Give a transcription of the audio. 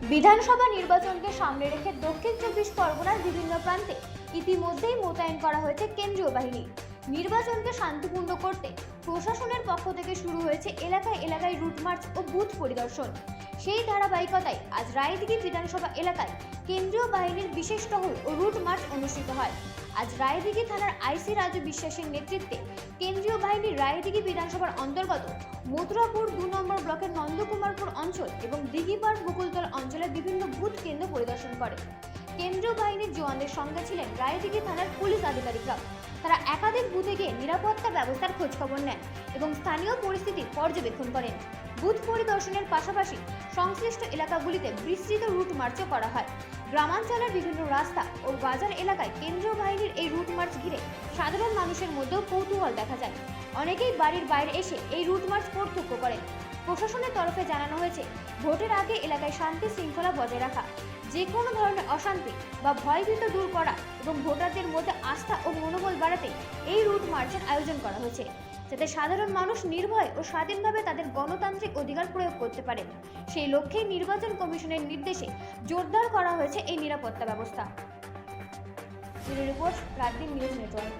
বিধানসভা নির্বাচনকে সামনে রেখে দক্ষিণ চব্বিশ পরগনার বিভিন্ন প্রান্তে ইতিমধ্যেই মোতায়েন করা হয়েছে কেন্দ্রীয় বাহিনী। নির্বাচনকে শান্তিপূর্ণ করতে প্রশাসনের পক্ষ থেকে শুরু হয়েছে এলাকায় এলাকায় রুট মার্চ ও বুথ পরিদর্শন। সেই ধারাবাহিকতায় আজ রায়দিঘি বিধানসভা এলাকায় কেন্দ্রীয় বাহিনীর বিশেষ টহল ও রুট মার্চ অনুষ্ঠিত হয়। আজ রায়দিঘি থানার আইসি রাজু বিশ্বাসের নেতৃত্বে কেন্দ্রীয় বাহিনী রায়দিঘি বিধানসভার অন্তর্গত মথুরাপুর 2 নম্বর ব্লকের নন্দকুমারপুর অঞ্চল এবং দিঘিপাড় বকুলতল অঞ্চলের বিভিন্ন বুথ কেন্দ্র পরিদর্শন করে। কেন্দ্রীয় বাহিনীর জওয়ানদের সঙ্গে ছিলেন রায়দিঘি থানার পুলিশ আধিকারিকরা। তারা একাধিক বুথে গিয়ে নিরাপত্তা ব্যবস্থার খোঁজখবর নেন এবং স্থানীয় পরিস্থিতি পর্যবেক্ষণ করেন। বুথ পরিদর্শনের পাশাপাশি সংশ্লিষ্ট এলাকাগুলিতে বিস্তৃত রুট মার্চও করা হয়। গ্রামাঞ্চলের বিভিন্ন রাস্তা ও বাজার এলাকায় কেন্দ্রীয় বাহিনীর এই রুট মার্চ ঘিরে সাধারণ মানুষের মধ্যেও কৌতূহল দেখা যায়। অনেকেই বাড়ির বাইরে এসে এই রুট মার্চ প্রত্যক্ষ করেন। প্রশাসনের তরফে জানানো হয়েছে, ভোটের আগে এলাকায় শান্তি শৃঙ্খলা বজায় রাখা, যে কোনো ধরনের অশান্তি বা ভয়ভীত দূর করা এবং ভোটারদের মধ্যে আস্থা ও মনোবল বাড়াতে এই রুট মার্চের আয়োজন করা হয়েছে, যাতে সাধারণ মানুষ নির্ভয় ও স্বাধীনভাবে তাদের গণতান্ত্রিক অধিকার প্রয়োগ করতে পারে। সেই লক্ষ্যে নির্বাচন কমিশনের নির্দেশে জোরদার করা হয়েছে এই নিরাপত্তা ব্যবস্থা। Report রাতদিন news network.